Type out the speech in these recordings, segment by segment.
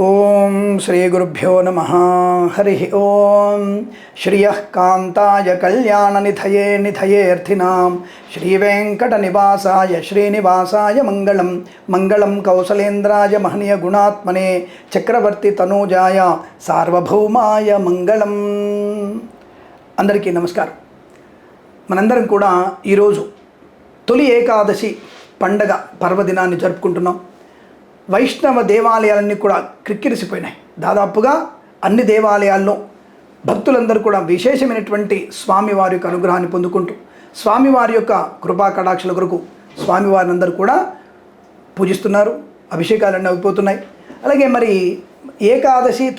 ఓం శ్రీ గురుభ్యో నమః. హరి ఓం. శ్రియః కాంతాయ కళ్యాణనిధయే నిధయేర్థినాం శ్రీ వెంకట నివాసాయ శ్రీనివాసాయ మంగళం. మంగళం కౌసలేంద్రాయ మహనీయ గుణాత్మనే చక్రవర్తి తనూజాయ సార్వభౌమాయ మంగళం. అందరికీ నమస్కారం. మనందరం కూడా ఈరోజు తొలి ఏకాదశి పండగ పర్వదినాన్ని జరుపుకుంటున్నాం. వైష్ణవ దేవాలయాలన్నీ కూడా క్రిక్కిరిసిపోయినాయి. దాదాపుగా అన్ని దేవాలయాల్లో భక్తులందరూ కూడా విశేషమైనటువంటి స్వామివారి యొక్క అనుగ్రహాన్ని పొందుకుంటూ స్వామివారి యొక్క కృపా కటాక్షల కొరకు స్వామివారిని అందరూ కూడా పూజిస్తున్నారు. అభిషేకాలన్నీ అయిపోతున్నాయి. అలాగే మరి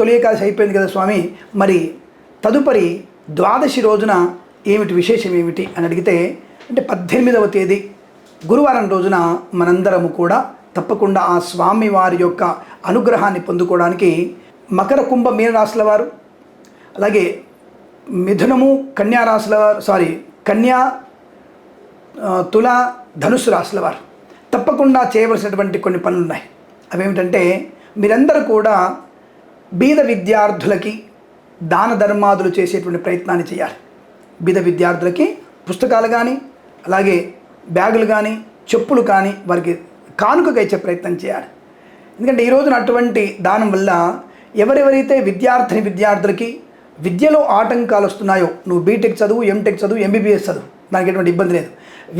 తొలి ఏకాదశి అయిపోయింది కదా స్వామి, మరి తదుపరి ద్వాదశి రోజున ఏమిటి విశేషం ఏమిటి అని అడిగితే, అంటే 18వ తేదీ గురువారం రోజున మనందరము కూడా తప్పకుండా ఆ స్వామి వారి యొక్క అనుగ్రహాన్ని పొందుకోవడానికి మకర కుంభ మీన రాశుల వారు, అలాగే మిథునము కన్యా రాశుల వారు, కన్యా తుల ధనుస్సు రాశుల వారు తప్పకుండా చేయవలసినటువంటి కొన్ని పనులు ఉన్నాయి. అవేమిటంటే, మీరందరూ కూడా బీద విద్యార్థులకి దాన ధర్మాదులు చేసేటువంటి ప్రయత్నాన్ని చేయాలి. బీద విద్యార్థులకి పుస్తకాలు కానీ, అలాగే బ్యాగులు కానీ, చెప్పులు కానీ వారికి కానుకగా ఇచ్చే ప్రయత్నం చేయాలి. ఎందుకంటే ఈ రోజున అటువంటి దానం వల్ల ఎవరెవరైతే విద్యార్థులకి విద్యలో ఆటంకాలు వస్తున్నాయో, నువ్వు బీటెక్ చదువు, ఎంటెక్ చదువు, ఎంబీబీఎస్ చదువు, దానికి ఎటువంటి ఇబ్బంది లేదు.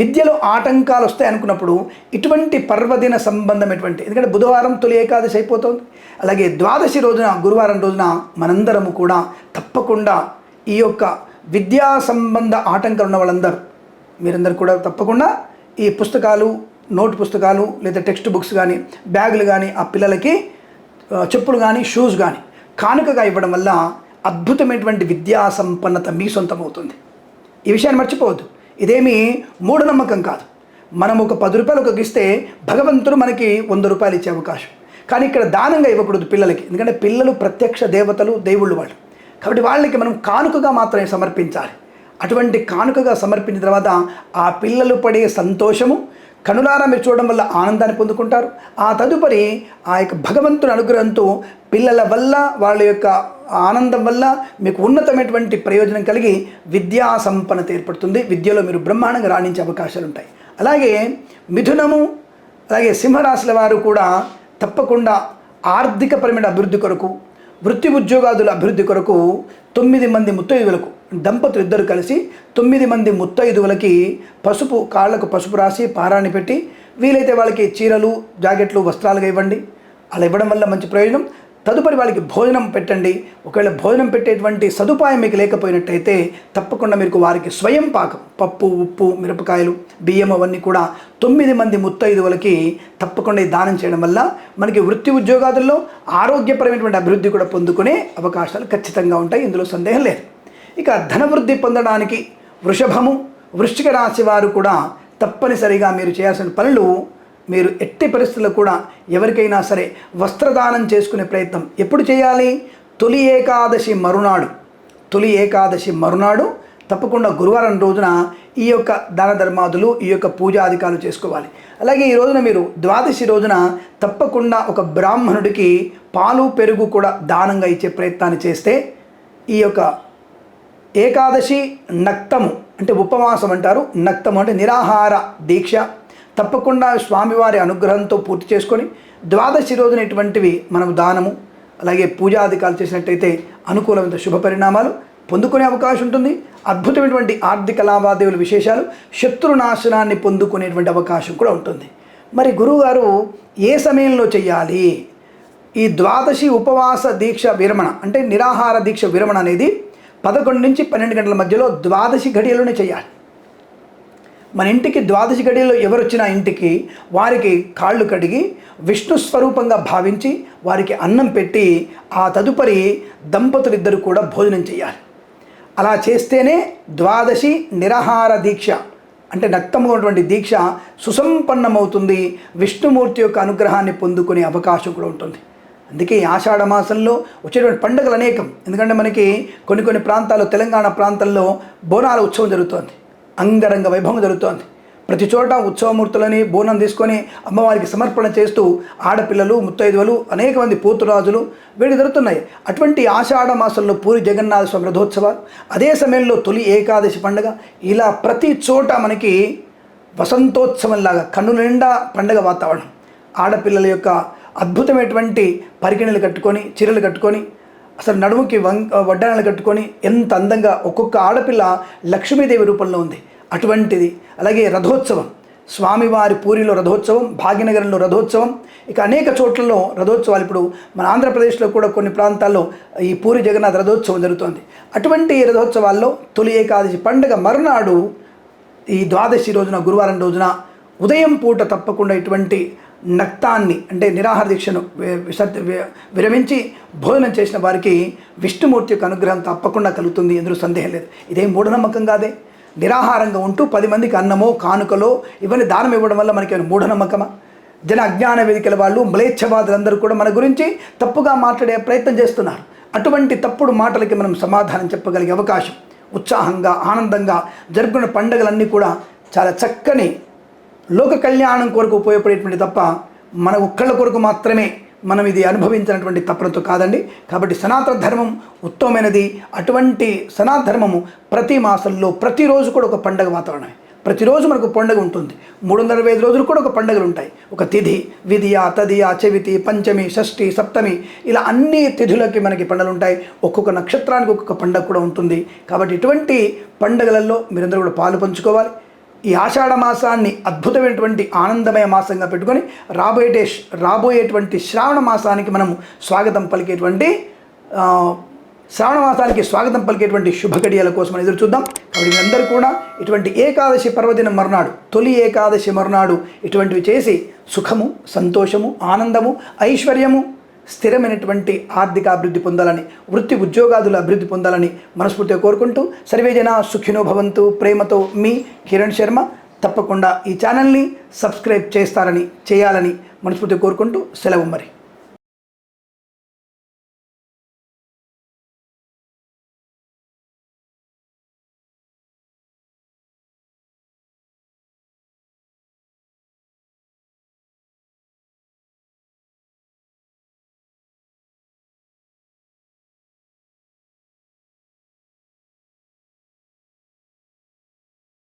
విద్యలో ఆటంకాలు వస్తాయి అనుకున్నప్పుడు ఇటువంటి పర్వదిన సంబంధమైనటువంటి, ఎందుకంటే బుధవారం తొలి ఏకాదశి అయిపోతుంది, అలాగే ద్వాదశి రోజున గురువారం రోజున మనందరము కూడా తప్పకుండా ఈ యొక్క విద్యా సంబంధ ఆటంకాలు ఉన్న వాళ్ళందరూ, మీరందరూ కూడా తప్పకుండా ఈ పుస్తకాలు, నోట్ పుస్తకాలు లేదా టెక్స్ట్ బుక్స్ కానీ, బ్యాగులు కానీ, ఆ పిల్లలకి చెప్పులు కానీ, షూస్ కానీ కానుకగా ఇవ్వడం వల్ల అద్భుతమైనటువంటి విద్యా సంపన్నత మీ సొంతం అవుతుంది. ఈ విషయాన్ని మర్చిపోవద్దు. ఇదేమీ మూఢనమ్మకం కాదు. మనం ఒక 10 రూపాయలు ఇస్తే భగవంతుడు మనకి 100 రూపాయలు ఇచ్చే అవకాశం. కానీ ఇక్కడ దానంగా ఇవ్వకూడదు పిల్లలకి, ఎందుకంటే పిల్లలు ప్రత్యక్ష దేవతలు, దేవుళ్ళు వాళ్ళు. కాబట్టి వాళ్ళకి మనం కానుకగా మాత్రమే సమర్పించాలి. అటువంటి కానుకగా సమర్పించిన తర్వాత ఆ పిల్లలు పడే సంతోషము కనులారా మీరు చూడడం వల్ల ఆనందాన్ని పొందుకుంటారు. ఆ తదుపరి ఆ యొక్క భగవంతుని అనుగ్రహంతో పిల్లల వల్ల, వాళ్ళ యొక్క ఆనందం వల్ల మీకు ఉన్నతమైనటువంటి ప్రయోజనం కలిగి విద్యా సంపన్నత ఏర్పడుతుంది. విద్యలో మీరు బ్రహ్మాండంగా రాణించే అవకాశాలు ఉంటాయి. అలాగే మిథునము, అలాగే సింహరాశుల వారు కూడా తప్పకుండా ఆర్థికపరమైన అభివృద్ధి కొరకు, వృత్తి ఉద్యోగాదుల అభివృద్ధి కొరకు 9 మంది ముత్తైదువులకు, దంపతులు ఇద్దరు కలిసి 9 మంది ముత్తైదువులకి కాళ్ళకు పసుపు రాసి పారాన్ని పెట్టి, వీలైతే వాళ్ళకి చీరలు, జాకెట్లు, వస్త్రాలుగా ఇవ్వండి. అలా ఇవ్వడం వల్ల మంచి ప్రయోజనం. తదుపరి వాళ్ళకి భోజనం పెట్టండి. ఒకవేళ భోజనం పెట్టేటువంటి సదుపాయం మీకు లేకపోయినట్టయితే తప్పకుండా మీకు వారికి స్వయం పాకం, పప్పు, ఉప్పు, మిరపకాయలు, బియ్యం అవన్నీ కూడా 9 మంది ముత్తైదువులకి తప్పకుండా దానం చేయడం వల్ల మనకి వృత్తి ఉద్యోగాదుల్లో ఆరోగ్యపరమైనటువంటి అభివృద్ధి కూడా పొందుకునే అవకాశాలు ఖచ్చితంగా ఉంటాయి. ఇందులో సందేహం లేదు. ఇక ధనవృద్ధి పొందడానికి వృషభము, వృశ్చిక రాశి వారు కూడా తప్పనిసరిగా మీరు చేయాల్సిన పనులు, మీరు ఎట్టి పరిస్థితుల్లో కూడా ఎవరికైనా సరే వస్త్రదానం చేసుకునే ప్రయత్నం ఎప్పుడు చేయాలి? తొలి ఏకాదశి మరునాడు తప్పకుండా గురువారం రోజున ఈ యొక్క దాన ధర్మాదులు, ఈ యొక్క పూజాధికారులు చేసుకోవాలి. అలాగే ఈ రోజున మీరు ద్వాదశి రోజున తప్పకుండా ఒక బ్రాహ్మణుడికి పాలు, పెరుగు కూడా దానంగా ఇచ్చే ప్రయత్నాన్ని చేస్తే ఈ యొక్క ఏకాదశి నక్తము అంటే ఉపవాసం అంటారు. నక్తము అంటే నిరాహార దీక్ష తప్పకుండా స్వామివారి అనుగ్రహంతో పూర్తి చేసుకొని ద్వాదశి రోజున ఇటువంటివి మనం దానము, అలాగే పూజాధికారులు చేసినట్టయితే అనుకూలమైన శుభ పరిణామాలు పొందుకునే అవకాశం ఉంటుంది. అద్భుతమైనటువంటి ఆర్థిక లావాదేవీల విశేషాలు, శత్రునాశనాన్ని పొందుకునేటువంటి అవకాశం కూడా ఉంటుంది. మరి గురువుగారు ఏ సమయంలో చేయాలి? ఈ ద్వాదశి ఉపవాస దీక్ష విరమణ అంటే నిరాహార దీక్ష విరమణ అనేది 11 నుంచి 12 గంటల మధ్యలో ద్వాదశి ఘడియలోనే చేయాలి. మన ఇంటికి ద్వాదశి గడియలో ఎవరు వచ్చినా ఇంటికి వారికి కాళ్ళు కడిగి విష్ణు స్వరూపంగా భావించి వారికి అన్నం పెట్టి ఆ తదుపరి దంపతులిద్దరూ కూడా భోజనం చేయాలి. అలా చేస్తేనే ద్వాదశి నిరాహార దీక్ష అంటే నక్తము ఉన్నటువంటి దీక్ష సుసంపన్నమవుతుంది. విష్ణుమూర్తి యొక్క అనుగ్రహాన్ని పొందుకునే అవకాశం కూడా ఉంటుంది. అందుకే ఆషాఢ మాసంలో వచ్చేటువంటి పండుగలు అనేకం. ఎందుకంటే మనకి కొన్ని ప్రాంతాల్లో, తెలంగాణ ప్రాంతాల్లో బోనాల ఉత్సవం జరుగుతోంది, అంగరంగ వైభవం జరుగుతోంది. ప్రతి చోట ఉత్సవమూర్తులని బోనం తీసుకొని అమ్మవారికి సమర్పణ చేస్తూ ఆడపిల్లలు ముత్తైదువలు అనేక మంది పోతురాజులు వీళ్ళు జరుగుతున్నాయి. అటువంటి ఆషాఢ మాసంలో పూరి జగన్నాథ స్వామి రథోత్సవాలు, అదే సమయంలో తొలి ఏకాదశి పండుగ, ఇలా ప్రతి చోట మనకి వసంతోత్సవంలాగా కన్నుల నిండా పండుగ వాతావరణం. ఆడపిల్లల యొక్క అద్భుతమైనటువంటి పరికిణలు కట్టుకొని, చీరలు కట్టుకొని, అసలు నడుముకి వడ్డాణాలు కట్టుకొని ఎంత అందంగా ఒక్కొక్క ఆడపిల్ల లక్ష్మీదేవి రూపంలో ఉంది. అటువంటిది. అలాగే రథోత్సవం, స్వామివారి పూరిలో రథోత్సవం, భాగ్యనగరంలో రథోత్సవం, ఇక అనేక చోట్లలో రథోత్సవాలు. ఇప్పుడు మన ఆంధ్రప్రదేశ్లో కూడా కొన్ని ప్రాంతాల్లో ఈ పూరి జగన్నాథ రథోత్సవం జరుగుతుంది. అటువంటి రథోత్సవాల్లో తొలి ఏకాదశి పండుగ మరునాడు ఈ ద్వాదశి రోజున, గురువారం రోజున ఉదయం పూట తప్పకుండా ఇటువంటి నక్తాన్ని అంటే నిరాహార దీక్షను విరమించి భోజనం చేసిన వారికి విష్ణుమూర్తి యొక్క అనుగ్రహం తప్పకుండా కలుగుతుంది. ఎందులో సందేహం లేదు. ఇదేం మూఢనమ్మకం కాదే. నిరాహారంగా ఉంటూ 10 మందికి అన్నమో కానుకలో ఇవన్నీ దానం ఇవ్వడం వల్ల మనకి మూఢనమ్మకమా? జన అజ్ఞాన వేదికల వాళ్ళు, మ్లేచ్ఛవాదులందరూ కూడా మన గురించి తప్పుగా మాట్లాడే ప్రయత్నం చేస్తున్నారు. అటువంటి తప్పుడు మాటలకి మనం సమాధానం చెప్పగలిగే అవకాశం, ఉత్సాహంగా ఆనందంగా జరుపుకున్న పండుగలన్నీ కూడా చాలా చక్కని లోక కళ్యాణం కొరకు ఉపయోగపడేటువంటి తప్ప మన ఒక్కళ్ళ కొరకు మాత్రమే మనం ఇది అనుభవించినటువంటి తపనతో కాదండి. కాబట్టి సనాతన ధర్మం ఉత్తమమైనది. అటువంటి సనాతన ధర్మము ప్రతి మాసంలో ప్రతిరోజు కూడా ఒక పండుగ వాతావరణమే. ప్రతిరోజు మనకు పండుగ ఉంటుంది. 365 రోజులు కూడా ఒక పండుగలు ఉంటాయి. ఒక తిథి, విధియ, తదియ, చవితి, పంచమి, షష్ఠి, సప్తమి, ఇలా అన్ని తిథులకి మనకి పండుగలు ఉంటాయి. ఒక్కొక్క నక్షత్రానికి ఒక్కొక్క పండుగ కూడా ఉంటుంది. కాబట్టి ఇటువంటి పండుగలలో మీరందరూ కూడా పాలు పంచుకోవాలి. ఈ ఆషాఢ మాసాన్ని అద్భుతమైనటువంటి ఆనందమయ మాసంగా పెట్టుకొని రాబోయేటువంటి శ్రావణ మాసానికి మనం స్వాగతం పలికేటువంటి శుభగడియల కోసం మనం ఎదురు చూద్దాం. కాబట్టి మీరందరూ కూడా ఇటువంటి ఏకాదశి పర్వదినం మరునాడు, తొలి ఏకాదశి మరునాడు ఇటువంటివి చేసి సుఖము, సంతోషము, ఆనందము, ఐశ్వర్యము, స్థిరమైనటువంటి ఆర్థిక అభివృద్ధి పొందాలని, వృత్తి ఉద్యోగాదుల అభివృద్ధి పొందాలని మనస్ఫూర్తిగా కోరుకుంటూ సర్వే జన సుఖినో భవంతు. ప్రేమతో మీ కిరణ్ శర్మ. తప్పకుండా ఈ ఛానల్ని సబ్స్క్రైబ్ చేయాలని మనస్ఫూర్తిగా కోరుకుంటూ సెలవు మరి.